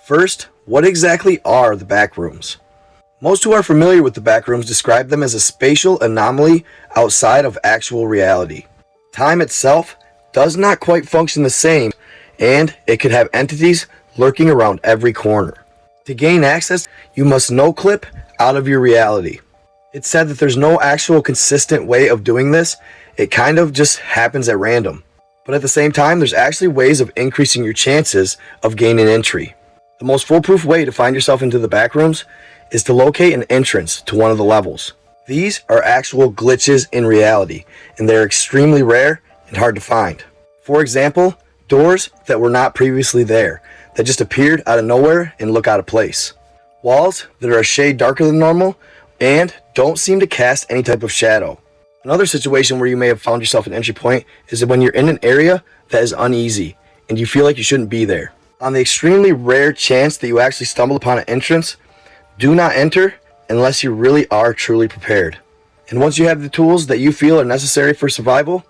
First, what exactly are the backrooms? Most who are familiar with the backrooms describe them as a spatial anomaly outside of actual reality. Time itself does not quite function the same, and it could have entities lurking around every corner. To gain access, you must no-clip out of your reality. It's said that there's no actual consistent way of doing this, it kind of just happens at random. But at the same time, there's actually ways of increasing your chances of gaining entry. The most foolproof way to find yourself into the backrooms is to locate an entrance to one of the levels. These are actual glitches in reality, and they're extremely rare and hard to find. For example, doors that were not previously there, that just appeared out of nowhere and look out of place. Walls that are a shade darker than normal and don't seem to cast any type of shadow. Another situation where you may have found yourself an entry point is when you're in an area that is uneasy and you feel like you shouldn't be there. On the extremely rare chance that you actually stumble upon an entrance, do not enter unless you really are truly prepared. And once you have the tools that you feel are necessary for survival,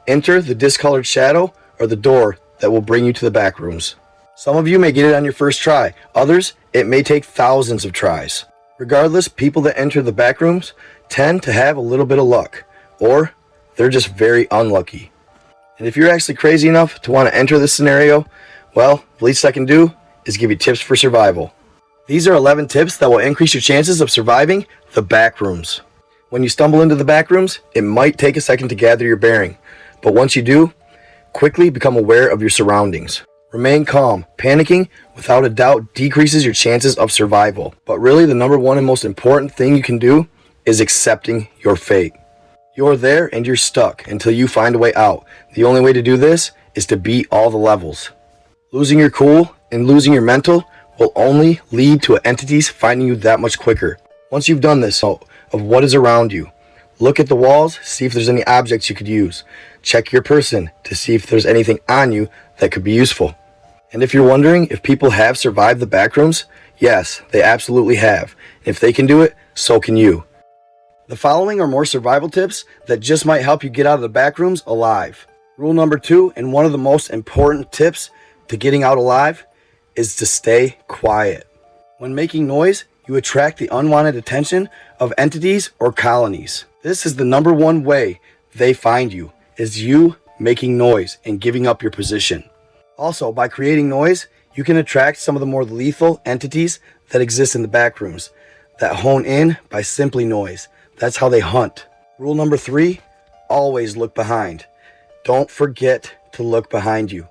enter the discolored shadow or the door that will bring you to the back rooms. Some of you may get it on your first try, others it may take thousands of tries. Regardless, people that enter the back rooms tend to have a little bit of luck, or they're just very unlucky. And if you're actually crazy enough to want to enter this scenario, well, the least I can do is give you tips for survival. These are 11 tips that will increase your chances of surviving the back rooms. When you stumble into the back rooms, it might take a second to gather your bearing, but once you do, quickly become aware of your surroundings. Remain calm. Panicking, without a doubt, decreases your chances of survival. But really, the number one and most important thing you can do is accepting your fate. You're there and you're stuck until you find a way out. The only way to do this is to beat all the levels. Losing your cool and losing your mental will only lead to entities finding you that much quicker. Once you've done this of what is around you, look at the walls, see if there's any objects you could use. Check your person to see if there's anything on you that could be useful. And if you're wondering if people have survived the backrooms, yes, they absolutely have. If they can do it, so can you. The following are more survival tips that just might help you get out of the backrooms alive. Rule number 2, and one of the most important tips to getting out alive, is to stay quiet. When making noise, you attract the unwanted attention of entities or colonies. This is the number one way they find you, is you making noise and giving up your position. Also, by creating noise, you can attract some of the more lethal entities that exist in the backrooms that hone in by simply noise. That's how they hunt. Rule number 3, always look behind. Don't forget to look behind you.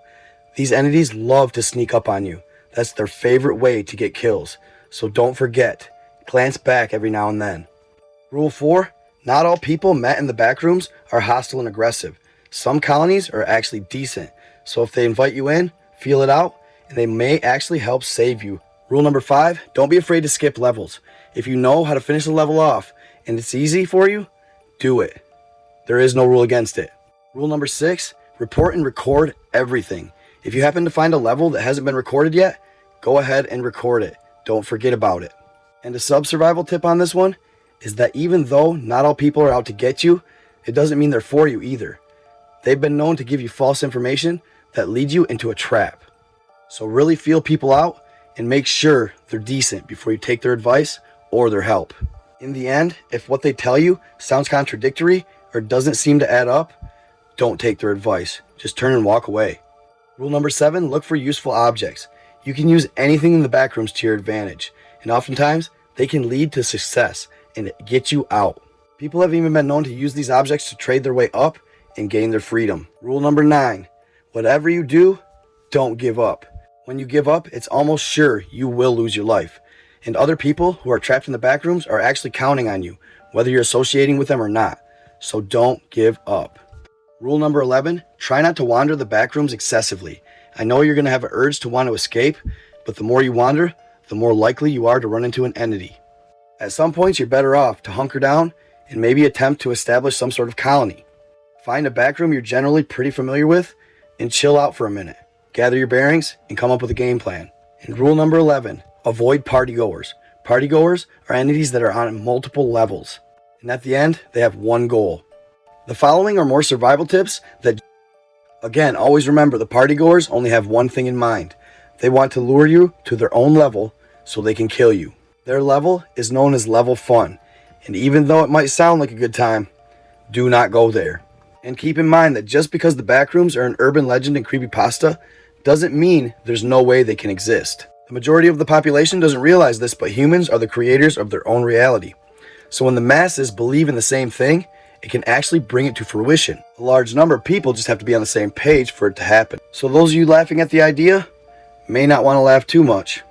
These entities love to sneak up on you. That's their favorite way to get kills. So don't forget, glance back every now and then. Rule 4, not all people met in the backrooms are hostile and aggressive. Some colonies are actually decent. So if they invite you in, feel it out, and they may actually help save you. Rule number 5, don't be afraid to skip levels. If you know how to finish the level off and it's easy for you, do it. There is no rule against it. Rule number 6, report and record everything. If you happen to find a level that hasn't been recorded yet, go ahead and record it. Don't forget about it. And a sub-survival tip on this one is that even though not all people are out to get you, it doesn't mean they're for you either. They've been known to give you false information that leads you into a trap. So really feel people out and make sure they're decent before you take their advice or their help. In the end, if what they tell you sounds contradictory or doesn't seem to add up, don't take their advice. Just turn and walk away. Rule number 7, look for useful objects. You can use anything in the backrooms to your advantage, and oftentimes they can lead to success and get you out. People have even been known to use these objects to trade their way up and gain their freedom. Rule number 9, whatever you do, don't give up. When you give up, it's almost sure you will lose your life. And other people who are trapped in the backrooms are actually counting on you, whether you're associating with them or not. So don't give up. Rule number 11, try not to wander the backrooms excessively. I know you're going to have an urge to want to escape, but the more you wander, the more likely you are to run into an entity. At some points, you're better off to hunker down and maybe attempt to establish some sort of colony. Find a backroom you're generally pretty familiar with and chill out for a minute. Gather your bearings and come up with a game plan. And rule number 11, avoid partygoers. Partygoers are entities that are on multiple levels. And at the end, they have one goal. The following are more survival tips that, again, always remember the partygoers only have one thing in mind. They want to lure you to their own level so they can kill you. Their level is known as level fun, and even though it might sound like a good time, do not go there. And keep in mind that just because the Backrooms are an urban legend and creepypasta doesn't mean there's no way they can exist. The majority of the population doesn't realize this, but humans are the creators of their own reality. So when the masses believe in the same thing, it can actually bring it to fruition. A large number of people just have to be on the same page for it to happen. So those of you laughing at the idea may not want to laugh too much.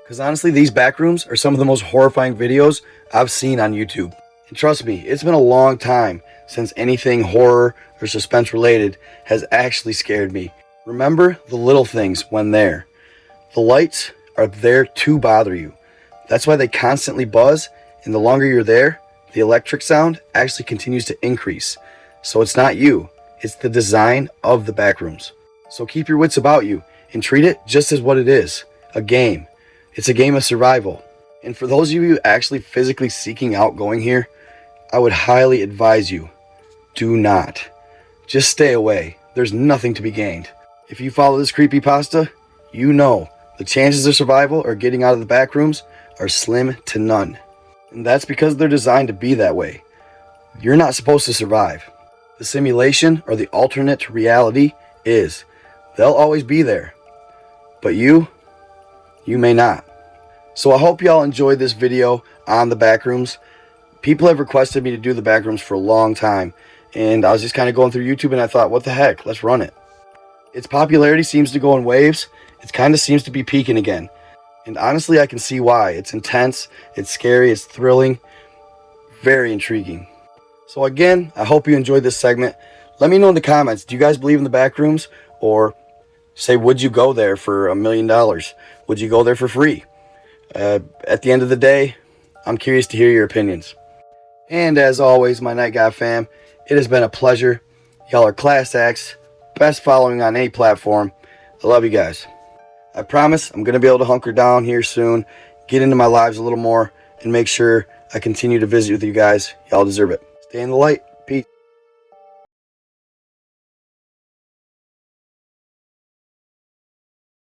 Because honestly, these Backrooms are some of the most horrifying videos I've seen on YouTube. And trust me, it's been a long time since anything horror or suspense related has actually scared me. Remember the little things when there. The lights are there to bother you. That's why they constantly buzz, and the longer you're there, the electric sound actually continues to increase. So it's not you, it's the design of the Backrooms. So keep your wits about you and treat it just as what it is, a game. It's a game of survival. And for those of you actually physically seeking out going here, I would highly advise you, do not. Just stay away. There's nothing to be gained. If you follow this creepypasta, you know the chances of survival or getting out of the Backrooms are slim to none. And that's because they're designed to be that way. You're not supposed to survive. The simulation or the alternate reality is. They'll always be there. But you may not. So I hope y'all enjoyed this video on the Backrooms. People have requested me to do the Backrooms for a long time, and I was just kind of going through YouTube and I thought, what the heck, let's run it. Its popularity seems to go in waves. It kind of seems to be peaking again. And honestly, I can see why. It's intense, it's scary, it's thrilling, very intriguing. So again, I hope you enjoyed this segment. Let me know in the comments, do you guys believe in the Backrooms? Or say, would you go there for $1 million? Would you go there for free? At the end of the day, I'm curious to hear your opinions. And as always, my nightgod fam, it has been a pleasure. Y'all are class acts, best following on any platform. I love you guys. I promise I'm going to be able to hunker down here soon, get into my lives a little more, and make sure I continue to visit with you guys. Y'all deserve it. Stay in the light. Peace.